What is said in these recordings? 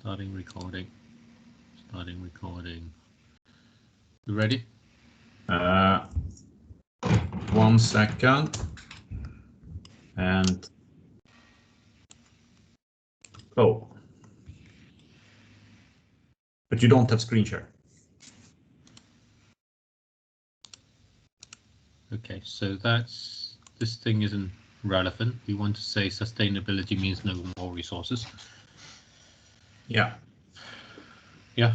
Starting recording. You ready? 1 second. And go. But you don't have screen share. Okay, so this thing isn't relevant. We want to say sustainability means no more resources. Yeah. Yeah.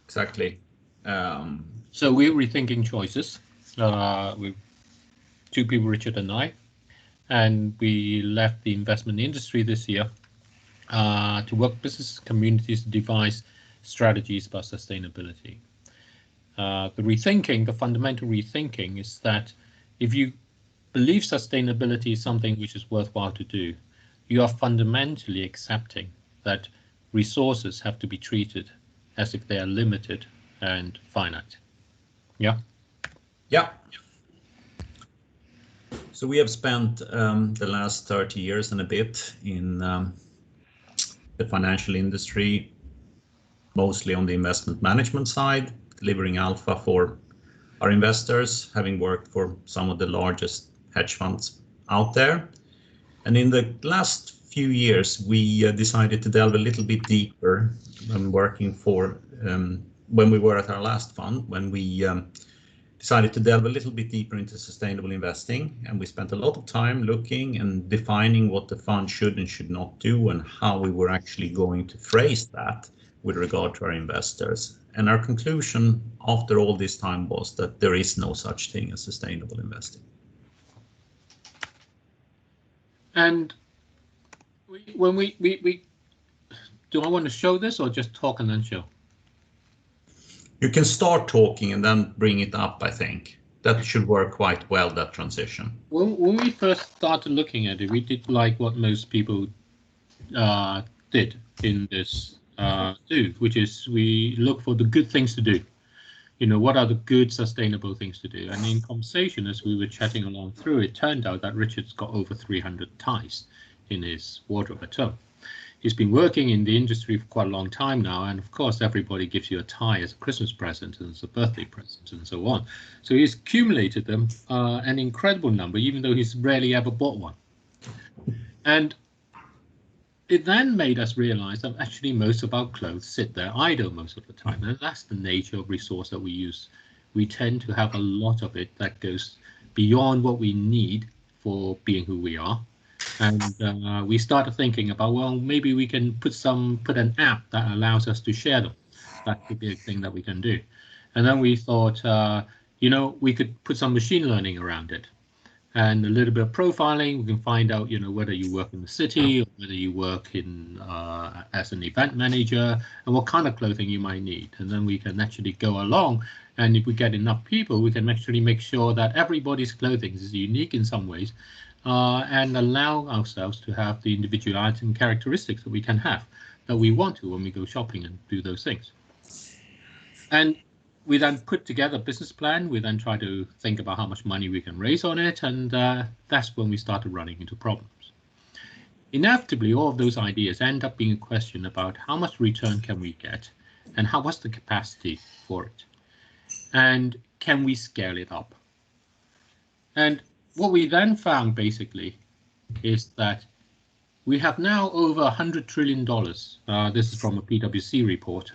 Exactly. So we're rethinking choices. With two people, Richard and I, and we left the investment industry this year to work with business communities to devise strategies about sustainability. The fundamental rethinking is that if you believe sustainability is something which is worthwhile to do, you are fundamentally accepting that resources have to be treated as if they are limited and finite. Yeah? Yeah. So we have spent the last 30 years and a bit in the financial industry, mostly on the investment management side, delivering alpha for our investors, having worked for some of the largest hedge funds out there. And in the last few years, we decided to delve a little bit deeper when working for, when we were at our last fund, when we decided to delve a little bit deeper into sustainable investing. And we spent a lot of time looking and defining what the fund should and should not do and how we were actually going to phrase that with regard to our investors. And our conclusion after all this time was that there is no such thing as sustainable investing. And when we do I want to show this or just talk and then show? You can start talking and then bring it up, I think. That should work quite well, that transition. When we first started looking at it, we did like what most people did in this do, which is we look for the good things to do. You know, what are the good sustainable things to do? And in conversation, as we were chatting along through, it turned out that Richard's got over 300 ties in his wardrobe at home. He's been working in the industry for quite a long time now, and of course everybody gives you a tie as a Christmas present and as a birthday present and so on. So he's accumulated them an incredible number, even though he's rarely ever bought one. And it then made us realize that actually most of our clothes sit there idle most of the time, and that's the nature of resource that we use. We tend to have a lot of it that goes beyond what we need for being who we are. And we started thinking about, well, maybe we can put an app that allows us to share them. That could be a thing that we can do. And then we thought, you know, we could put some machine learning around it and a little bit of profiling. We can find out, you know, whether you work in the city or whether you work in as an event manager and what kind of clothing you might need. And then we can actually go along, and if we get enough people, we can actually make sure that everybody's clothing is unique in some ways. And allow ourselves to have the individuality and characteristics that we can have, that we want to when we go shopping and do those things. And we then put together a business plan. We then try to think about how much money we can raise on it, and that's when we started running into problems. Inevitably, all of those ideas end up being a question about how much return can we get, and what's the capacity for it, and can we scale it up? And what we then found basically is that we have now over $100 trillion. This is from a PwC report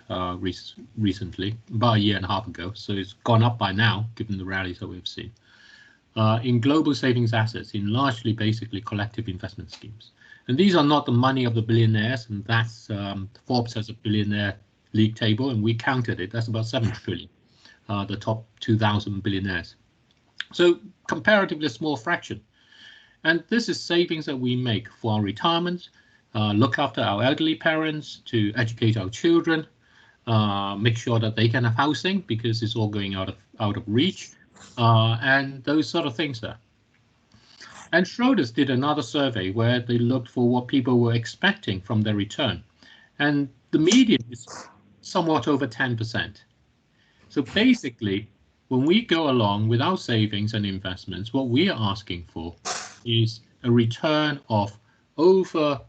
recently, about a year and a half ago. So it's gone up by now, given the rallies that we've seen, in global savings assets, in largely basically collective investment schemes. And these are not the money of the billionaires, and that's Forbes has a billionaire league table, and we counted it. That's about 7 trillion, the top 2,000 billionaires. So comparatively a small fraction. And this is savings that we make for our retirement, look after our elderly parents, to educate our children, make sure that they can have housing because it's all going out of reach, and those sort of things there. And Schroders did another survey where they looked for what people were expecting from their return. And the median is somewhat over 10%. So basically, when we go along with our savings and investments, what we are asking for is a return of over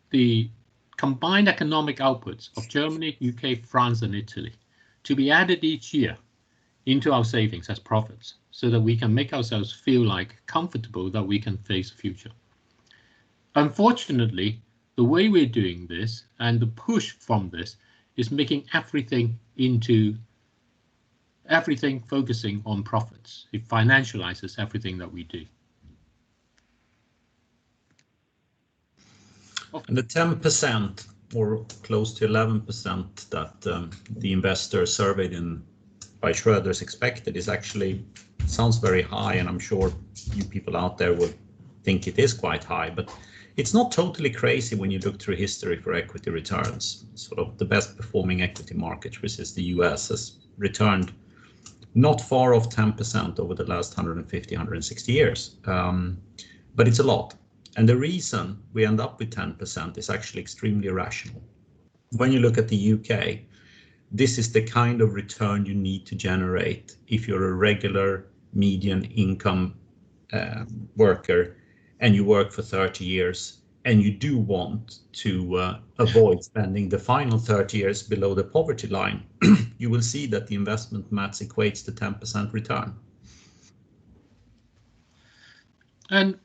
the combined economic outputs of Germany, UK, France, and Italy to be added each year into our savings as profits, so that we can make ourselves feel like comfortable that we can face the future. Unfortunately, the way we're doing this and the push from this is making everything focusing on profits. It financializes everything that we do. And the 10% or close to 11% that the investors surveyed by Schroders expected is actually sounds very high, and I'm sure you people out there would think it is quite high, but it's not totally crazy when you look through history for equity returns. Sort of the best performing equity market, which is the US, has returned not far off 10% over the last 150, 160 years. But it's a lot. And the reason we end up with 10% is actually extremely rational. When you look at the UK, this is the kind of return you need to generate if you're a regular median income worker and you work for 30 years and you do want to avoid spending the final 30 years below the poverty line. You will see that the investment maths equates to 10% return. And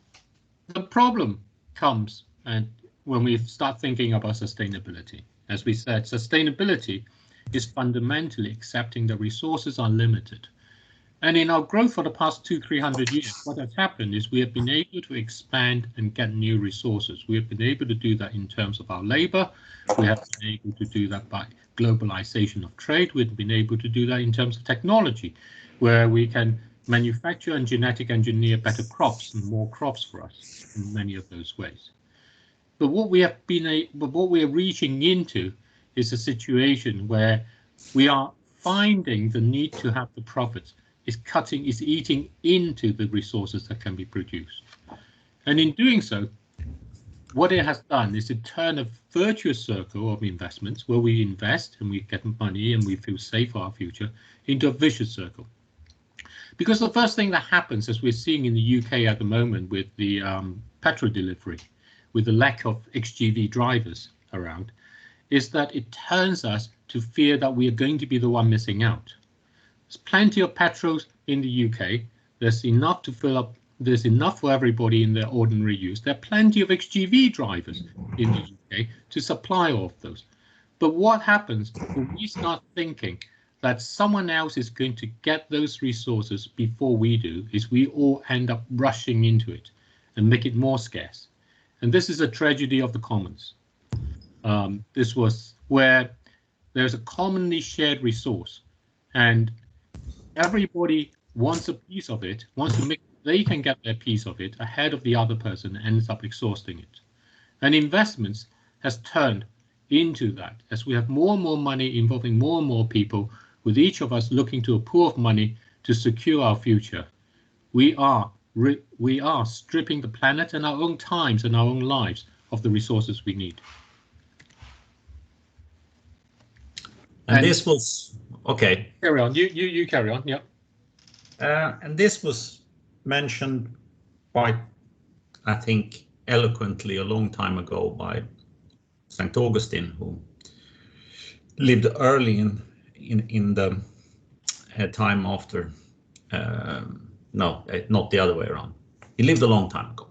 the problem comes when we start thinking about sustainability. As we said, sustainability is fundamentally accepting that resources are limited. And in our growth for the past 200-300 years, what has happened is we have been able to expand and get new resources. We have been able to do that in terms of our labor. We have been able to do that by globalization of trade. We've been able to do that in terms of technology, where we can manufacture and genetic engineer better crops and more crops for us in many of those ways. But what we are reaching into is a situation where we are finding the need to have the profits is eating into the resources that can be produced. And in doing so, what it has done is to turn a virtuous circle of investments where we invest and we get money and we feel safe for our future into a vicious circle. Because the first thing that happens, as we're seeing in the UK at the moment with the petrol delivery, with the lack of XGV drivers around, is that it turns us to fear that we are going to be the one missing out. There's plenty of petrols in the UK. There's enough to fill up. There's enough for everybody in their ordinary use. There are plenty of XGV drivers in the UK to supply all of those. But what happens when we start thinking that someone else is going to get those resources before we do, is we all end up rushing into it and make it more scarce. And this is a tragedy of the commons. This was where there's a commonly shared resource and everybody wants a piece of it, wants to make they can get their piece of it ahead of the other person and ends up exhausting it. And investments has turned into that as we have more and more money involving more and more people, with each of us looking to a pool of money to secure our future. We are stripping the planet and our own times and our own lives of the resources we need. And this was okay. Carry on. You carry on. Yeah. And this was mentioned quite, I think, eloquently a long time ago by St. Augustine, who lived early in the time after. No, not the other way around. He lived a long time ago.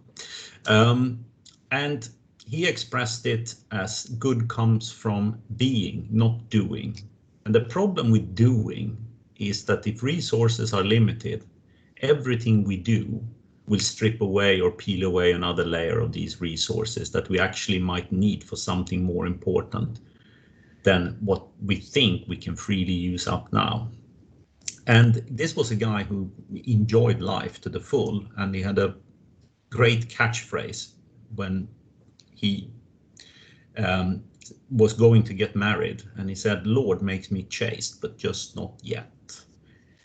And he expressed it as good comes from being, not doing. And the problem with doing is that if resources are limited, everything we do will strip away or peel away another layer of these resources that we actually might need for something more important than what we think we can freely use up now. And this was a guy who enjoyed life to the full, and he had a great catchphrase when he was going to get married, and he said, "Lord makes me chaste, but just not yet."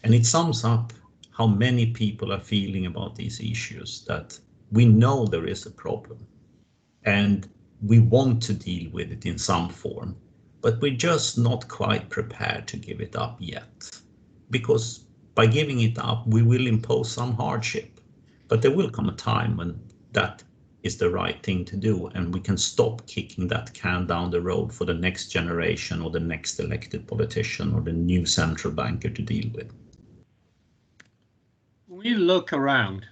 And it sums up how many people are feeling about these issues, that we know there is a problem and we want to deal with it in some form, but we're just not quite prepared to give it up yet. Because by giving it up, we will impose some hardship, but there will come a time when that is the right thing to do, and we can stop kicking that can down the road for the next generation or the next elected politician or the new central banker to deal with. When we look around,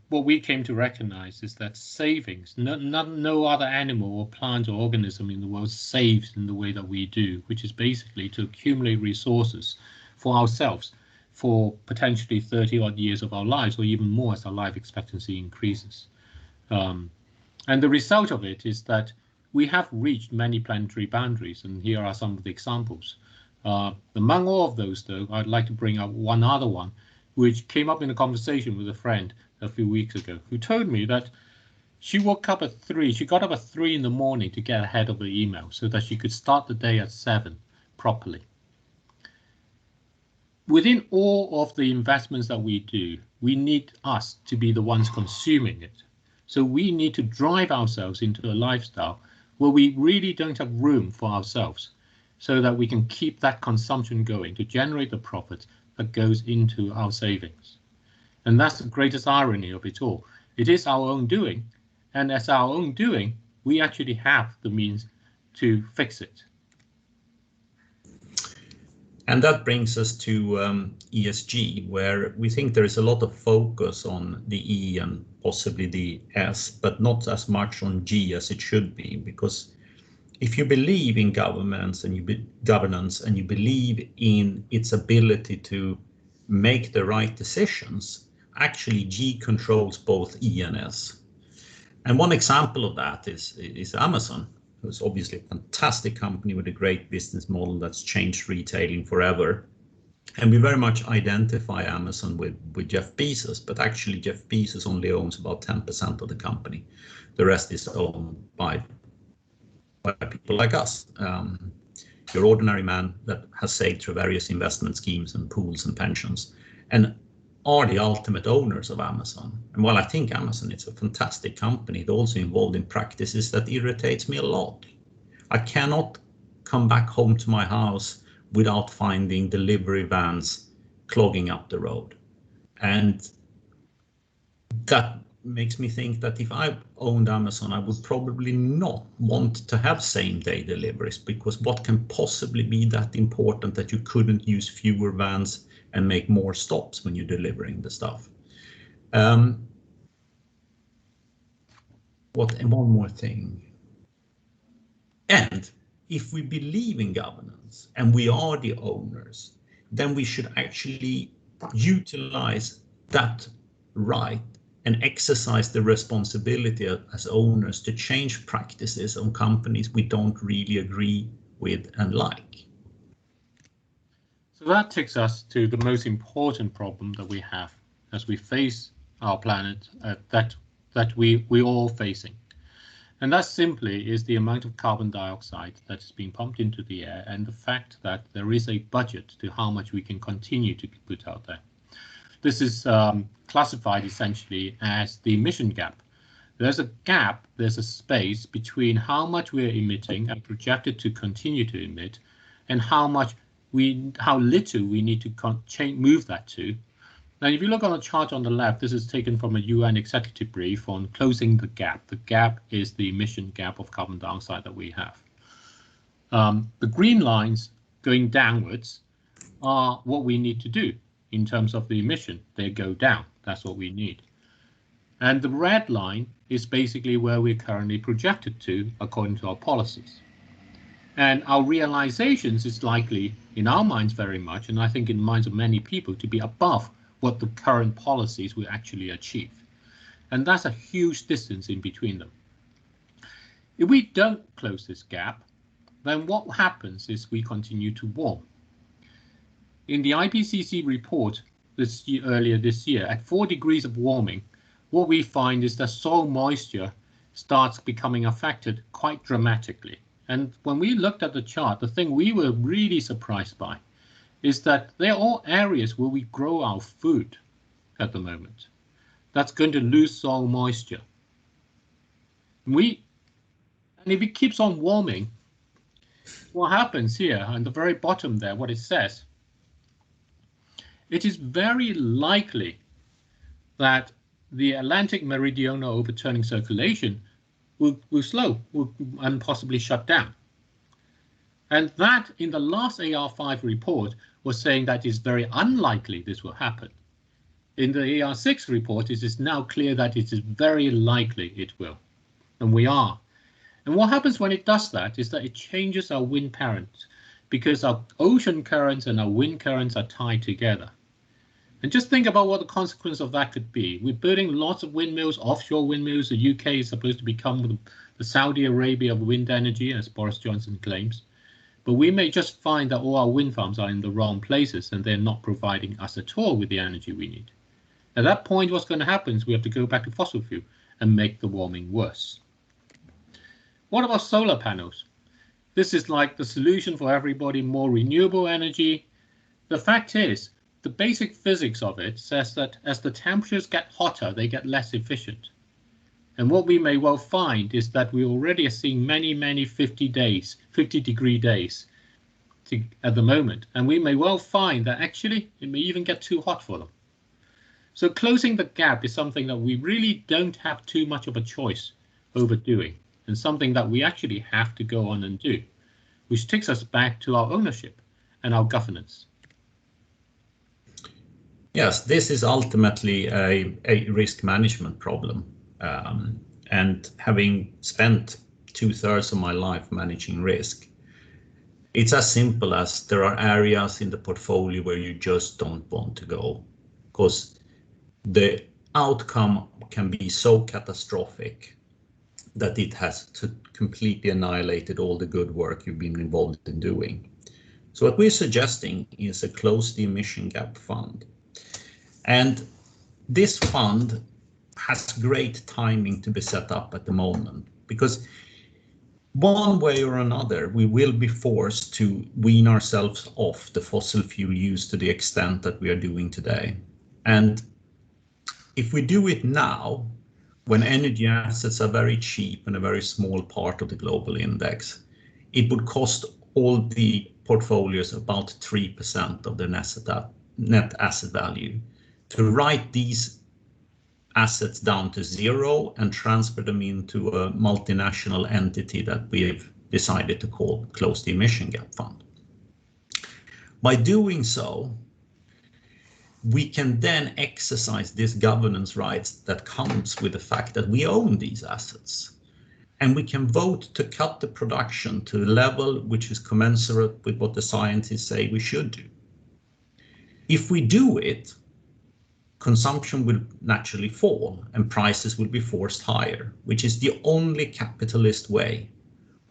what we came to recognize is that savings, no other animal or plant or organism in the world saves in the way that we do, which is basically to accumulate resources for ourselves for potentially 30 odd years of our lives, or even more as our life expectancy increases. And the result of it is that we have reached many planetary boundaries, and here are some of the examples. Among all of those, though, I'd like to bring up one other one, which came up in a conversation with a friend a few weeks ago, who told me that she woke up at 3, she got up at 3 in the morning to get ahead of the email so that she could start the day at 7 properly. Within all of the investments that we do, we need us to be the ones consuming it. So we need to drive ourselves into a lifestyle where we really don't have room for ourselves, so that we can keep that consumption going to generate the profit that goes into our savings. And that's the greatest irony of it all. It is our own doing, and as our own doing, we actually have the means to fix it. And that brings us to ESG, where we think there is a lot of focus on the E and possibly the S, but not as much on G as it should be. Because if you believe in governance and you believe in its ability to make the right decisions, actually G controls both E and S. And one example of that is Amazon, who's obviously a fantastic company with a great business model that's changed retailing forever. And we very much identify Amazon with Jeff Bezos, but actually Jeff Bezos only owns about 10% of the company. The rest is owned by people like us, your ordinary man that has saved through various investment schemes and pools and pensions, and are the ultimate owners of Amazon. And while I think Amazon is a fantastic company, it's also involved in practices that irritates me a lot. I cannot come back home to my house without finding delivery vans clogging up the road. And that makes me think that if I owned Amazon, I would probably not want to have same-day deliveries, because what can possibly be that important that you couldn't use fewer vans and make more stops when you're delivering the stuff? And one more thing. And if we believe in governance and we are the owners, then we should actually utilize that right and exercise the responsibility as owners to change practices on companies we don't really agree with and like. So that takes us to the most important problem that we have as we face our planet, that we're all facing. And that simply is the amount of carbon dioxide that is being pumped into the air, and the fact that there is a budget to how much we can continue to put out there. This is classified essentially as the emission gap. There's a gap, there's a space between how much we're emitting and projected to continue to emit, and how little we need to move that to. Now, if you look on the chart on the left, this is taken from a UN executive brief on closing the gap. The gap is the emission gap of carbon dioxide that we have. The green lines going downwards are what we need to do in terms of the emission. They go down. That's what we need. And the red line is basically where we're currently projected to according to our policies. And our realizations is likely, in our minds very much, and I think in the minds of many people, to be above what the current policies will actually achieve. And that's a huge distance in between them. If we don't close this gap, then what happens is we continue to warm. In the IPCC report earlier this year, at 4 degrees of warming, what we find is that soil moisture starts becoming affected quite dramatically. And when we looked at the chart, the thing we were really surprised by is that they're all areas where we grow our food at the moment. That's going to lose soil moisture. And if it keeps on warming, what happens here on the very bottom there, what it says, it is very likely that the Atlantic meridional overturning circulation will slow and possibly shut down. And that in the last AR5 report was saying that it's very unlikely this will happen. In the AR6 report, it is now clear that it is very likely it will, and we are. And what happens when it does that is that it changes our wind parents, because our ocean currents and our wind currents are tied together. And just think about what the consequence of that could be. We're building lots of windmills, offshore windmills. The UK is supposed to become the Saudi Arabia of wind energy, as Boris Johnson claims. But we may just find that all our wind farms are in the wrong places and they're not providing us at all with the energy we need. At that point, what's going to happen is we have to go back to fossil fuel and make the warming worse. What about solar panels? This is like the solution for everybody, more renewable energy. The fact is, the basic physics of it says that as the temperatures get hotter, they get less efficient. And what we may well find is that we already are seeing many 50-degree days at the moment. And we may well find that actually it may even get too hot for them. So closing the gap is something that we really don't have too much of a choice over doing, and something that we actually have to go on and do, which takes us back to our ownership and our governance. Yes, this is ultimately a risk management problem. And having spent 2/3 of my life managing risk, it's as simple as there are areas in the portfolio where you just don't want to go, because the outcome can be so catastrophic that it has to completely annihilated all the good work you've been involved in doing. So what we're suggesting is a close the emission gap fund. And this fund has great timing to be set up at the moment, because one way or another, we will be forced to wean ourselves off the fossil fuel use to the extent that we are doing today. And if we do it now, when energy assets are very cheap and a very small part of the global index, it would cost all the portfolios about 3% of their net asset value to write these assets down to zero and transfer them into a multinational entity that we have decided to call Close the Emission Gap Fund. By doing so, we can then exercise this governance rights that comes with the fact that we own these assets. And we can vote to cut the production to a level which is commensurate with what the scientists say we should do. If we do it, consumption will naturally fall and prices will be forced higher, which is the only capitalist way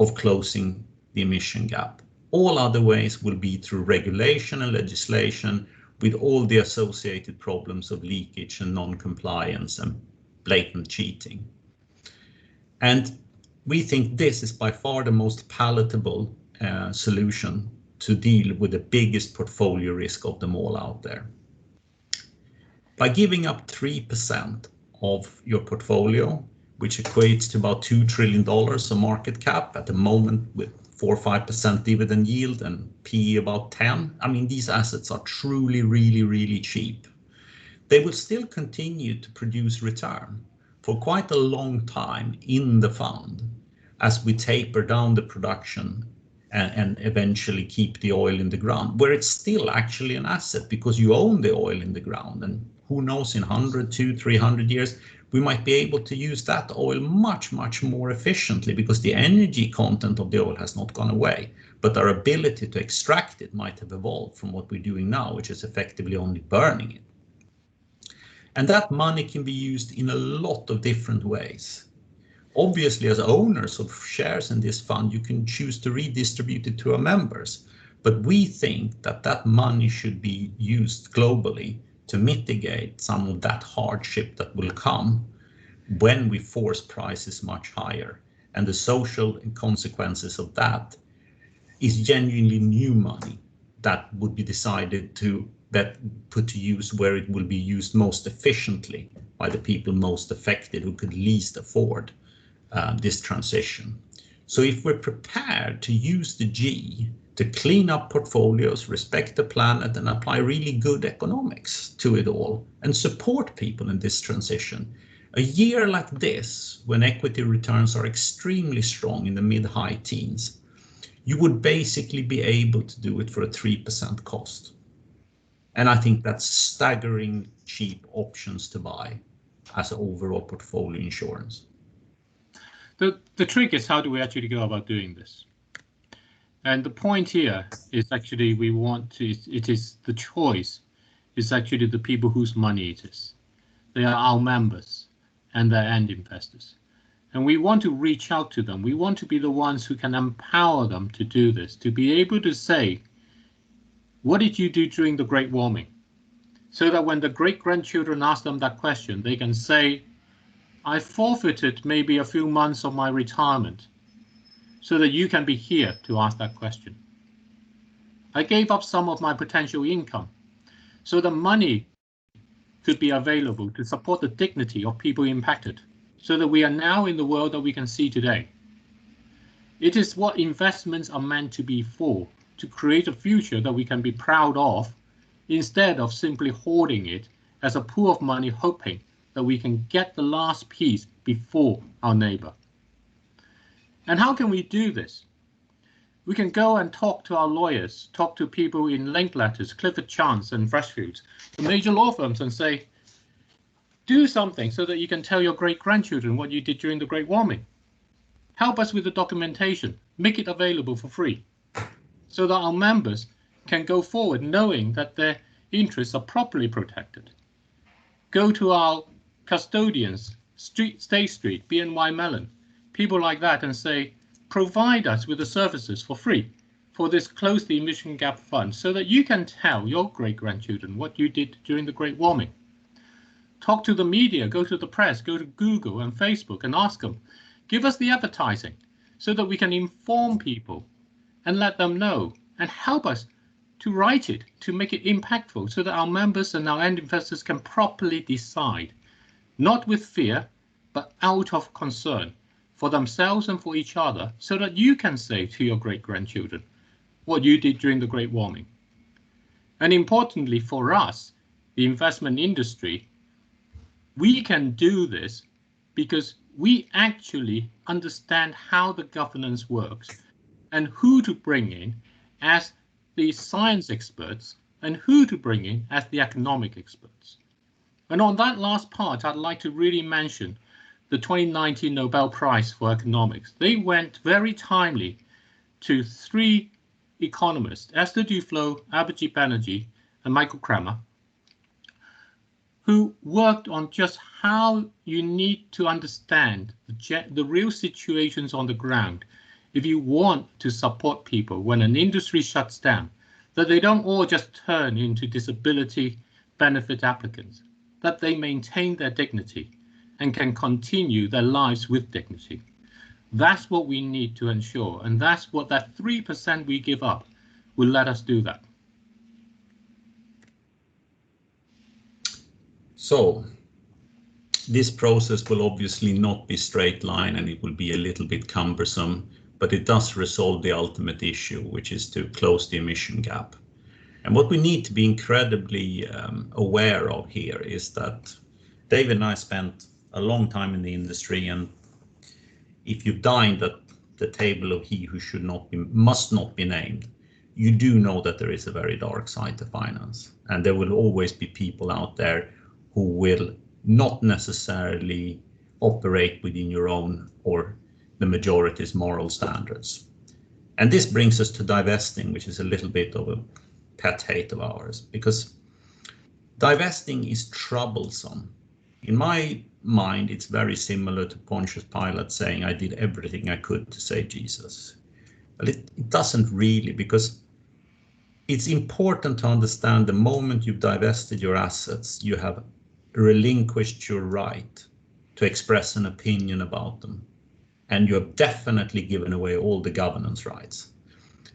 of closing the emission gap. All other ways will be through regulation and legislation, with all the associated problems of leakage and non-compliance and blatant cheating. And we think this is by far the most palatable solution to deal with the biggest portfolio risk of them all out there. By giving up 3% of your portfolio, which equates to about $2 trillion of market cap at the moment, with 4 or 5% dividend yield and PE about 10. I mean, these assets are truly, really cheap. They will still continue to produce return for quite a long time in the fund as we taper down the production and eventually keep the oil in the ground, where it's still actually an asset because you own the oil in the ground. And who knows, in 100, 200, 300 years, we might be able to use that oil much more efficiently because the energy content of the oil has not gone away, but our ability to extract it might have evolved from what we're doing now, which is effectively only burning it. And that money can be used in a lot of different ways. Obviously, as owners of shares in this fund, you can choose to redistribute it to our members, but we think that that money should be used globally to mitigate some of that hardship that will come when we force prices much higher. And the social consequences of that is genuinely new money that would be decided to put to use where it will be used most efficiently by the people most affected who could least afford this transition. So if we're prepared to use the G to clean up portfolios, respect the planet, and apply really good economics to it all and support people in this transition. A year like this, when equity returns are extremely strong in the mid-high teens, you would basically be able to do it for a 3% cost. And I think that's staggering cheap options to buy as overall portfolio insurance. The trick is, how do we actually go about doing this? And the point here is actually it is the choice is actually the people whose money it is. They are our members and their end investors. And we want to reach out to them. We want to be the ones who can empower them to do this, to be able to say, what did you do during the Great Warming? So that when the great-grandchildren ask them that question, they can say, I forfeited maybe a few months of my retirement so that you can be here to ask that question. I gave up some of my potential income so the money could be available to support the dignity of people impacted, so that we are now in the world that we can see today. It is what investments are meant to be for, to create a future that we can be proud of, instead of simply hoarding it as a pool of money, hoping that we can get the last piece before our neighbor. And how can we do this? We can go and talk to our lawyers, talk to people in Linkletters, Clifford Chance and Freshfields, the major law firms, and say, do something so that you can tell your great-grandchildren what you did during the Great Warming. Help us with the documentation, make it available for free, so that our members can go forward knowing that their interests are properly protected. Go to our custodians, State Street, BNY Mellon, people like that, and say, provide us with the services for free for this Close the Emission Gap Fund, so that you can tell your great-grandchildren what you did during the Great Warming. Talk to the media, go to the press, go to Google and Facebook and ask them, give us the advertising so that we can inform people and let them know, and help us to write it, to make it impactful, so that our members and our end investors can properly decide, not with fear, but out of concern for themselves and for each other, so that you can say to your great-grandchildren what you did during the Great Warming. And importantly for us, the investment industry, we can do this because we actually understand how the governance works and who to bring in as the science experts and who to bring in as the economic experts. And on that last part, I'd like to really mention the 2019 Nobel Prize for Economics. They went very timely to three economists, Esther Duflo, Abhijit Banerjee, and Michael Kramer, who worked on just how you need to understand the real situations on the ground if you want to support people when an industry shuts down, that they don't all just turn into disability benefit applicants, that they maintain their dignity and can continue their lives with dignity. That's what we need to ensure, and that's what that 3% we give up will let us do that. So this process will obviously not be straight line, and it will be a little bit cumbersome, but it does resolve the ultimate issue, which is to close the emission gap. And what we need to be incredibly aware of here is that David and I spent a long time in the industry, and if you've dined at the table of he who must not be named, you do know that there is a very dark side to finance, and there will always be people out there who will not necessarily operate within your own or the majority's moral standards. And this brings us to divesting, which is a little bit of a pet hate of ours, because divesting is troublesome. In my mind, it's very similar to Pontius Pilate saying, I did everything I could to save Jesus. But it doesn't really, because it's important to understand the moment you've divested your assets, you have relinquished your right to express an opinion about them. And you have definitely given away all the governance rights.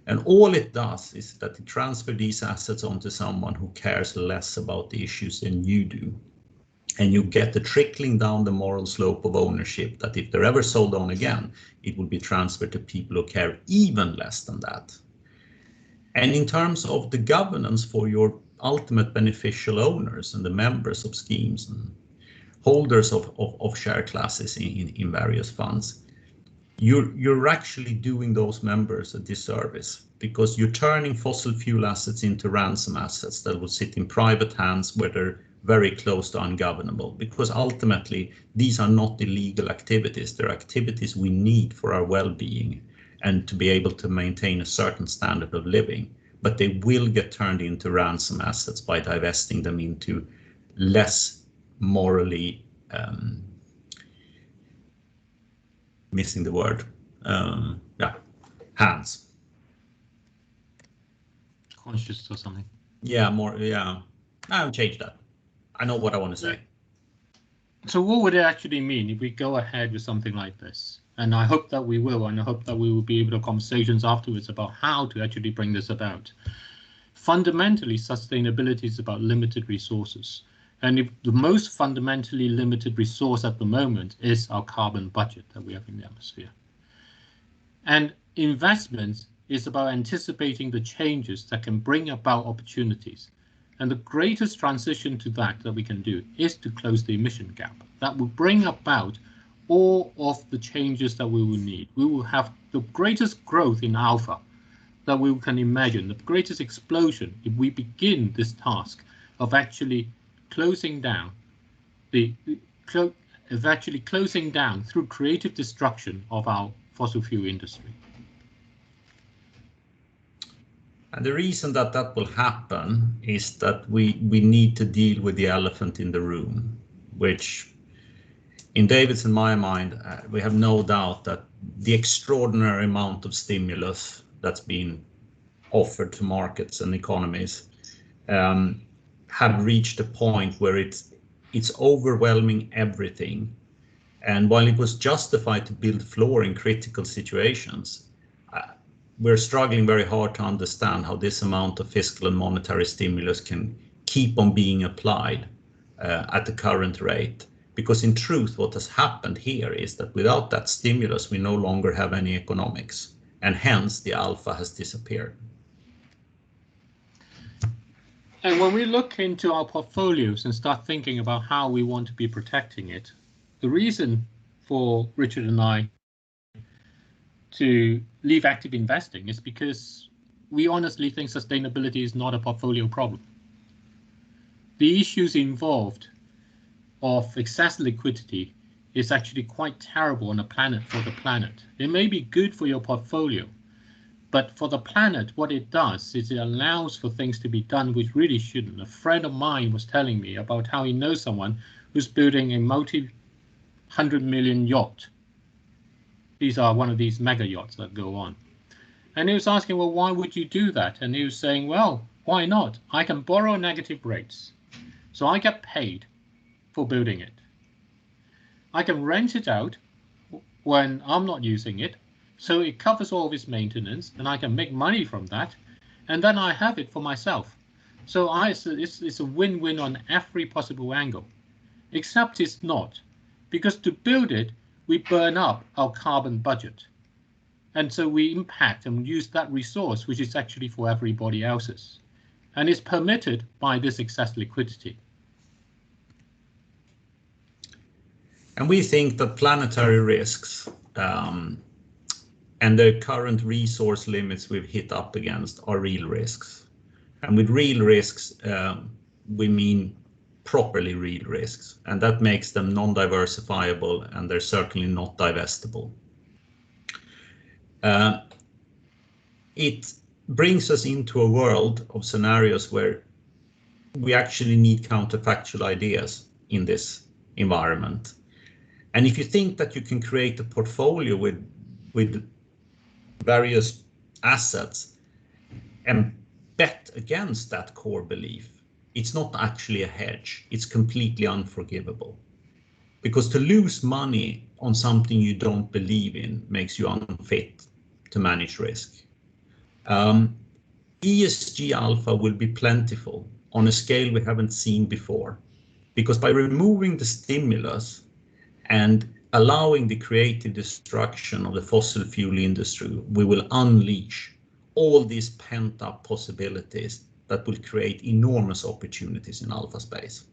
And all it does is that it transfers these assets onto someone who cares less about the issues than you do. And you get the trickling down the moral slope of ownership that if they're ever sold on again, it will be transferred to people who care even less than that. And in terms of the governance for your ultimate beneficial owners and the members of schemes and holders of share classes in various funds, you're actually doing those members a disservice, because you're turning fossil fuel assets into ransom assets that will sit in private hands where they're very close to ungovernable, because ultimately these are not illegal activities. They're activities we need for our well-being and to be able to maintain a certain standard of living, but they will get turned into ransom assets by divesting them into less morally missing the word. Hands. Conscious or something. Yeah, more. Yeah, I'll change that. I know what I want to say. So what would it actually mean if we go ahead with something like this? And I hope that we will, and I hope that we will be able to have conversations afterwards about how to actually bring this about. Fundamentally, sustainability is about limited resources. And if the most fundamentally limited resource at the moment is our carbon budget that we have in the atmosphere. And investments is about anticipating the changes that can bring about opportunities. And the greatest transition to that we can do is to close the emission gap. That will bring about all of the changes that we will need. We will have the greatest growth in alpha that we can imagine, the greatest explosion if we begin this task of actually closing down through creative destruction of our fossil fuel industry. And the reason that will happen is that we need to deal with the elephant in the room, which in David's and my mind, we have no doubt that the extraordinary amount of stimulus that's been offered to markets and economies have reached a point where it's overwhelming everything. And while it was justified to build floor in critical situations, we're struggling very hard to understand how this amount of fiscal and monetary stimulus can keep on being applied at the current rate. Because in truth, what has happened here is that without that stimulus, we no longer have any economics, and hence the alpha has disappeared. And when we look into our portfolios and start thinking about how we want to be protecting it, the reason for Richard and I to leave active investing is because we honestly think sustainability is not a portfolio problem. The issues involved of excess liquidity is actually quite terrible on a planet for the planet. It may be good for your portfolio, but for the planet, what it does is it allows for things to be done which really shouldn't. A friend of mine was telling me about how he knows someone who's building a multi-100 million yacht. These are one of these mega yachts that go on. And he was asking, well, why would you do that? And he was saying, well, why not? I can borrow negative rates. So I get paid for building it. I can rent it out when I'm not using it. So it covers all of its maintenance and I can make money from that. And then I have it for myself. So it's a win-win on every possible angle, except it's not, because to build it, we burn up our carbon budget. And so we impact and use that resource, which is actually for everybody else's. And it's permitted by this excess liquidity. And we think that planetary risks and the current resource limits we've hit up against are real risks. And with real risks, we mean properly real risks, and that makes them non-diversifiable, and they're certainly not divestable. It brings us into a world of scenarios where we actually need counterfactual ideas in this environment. And if you think that you can create a portfolio with various assets and bet against that core belief, it's not actually a hedge. It's completely unforgivable. Because to lose money on something you don't believe in makes you unfit to manage risk. ESG alpha will be plentiful on a scale we haven't seen before, because by removing the stimulus and allowing the creative destruction of the fossil fuel industry, we will unleash all these pent-up possibilities that will create enormous opportunities in alpha space.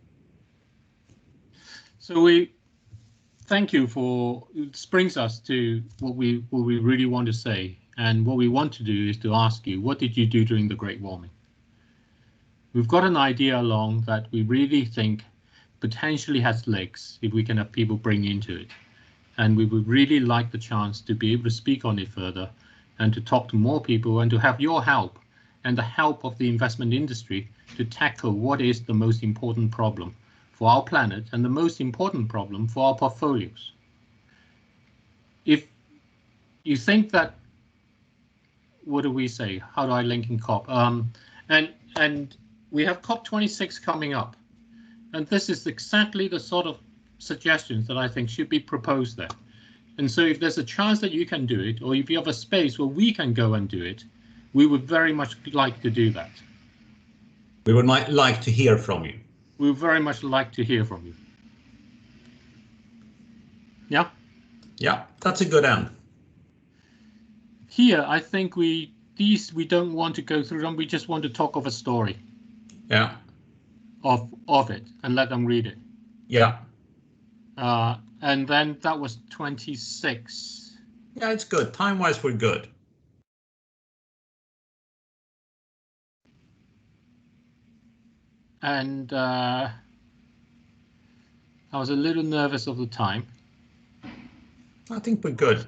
So we thank you for, it brings us to what we really want to say, and what we want to do is to ask you, what did you do during the Great Warming? We've got an idea along that we really think potentially has legs if we can have people bring into it, and we would really like the chance to be able to speak on it further and to talk to more people and to have your help and the help of the investment industry to tackle what is the most important problem for our planet and the most important problem for our portfolios. If you think that, what do we say? How do I link in COP? And we have COP26 coming up, and this is exactly the sort of suggestions that I think should be proposed there. And so if there's a chance that you can do it, or if you have a space where we can go and do it, we would very much like to do that. We would like to hear from you. We would very much like to hear from you. Yeah? Yeah, that's a good end. Here, I think we don't want to go through them. We just want to talk of a story. Yeah. Of it and let them read it. Yeah. And then that was 26. Yeah, it's good. Time-wise, we're good. And I was a little nervous of the time. I think we're good.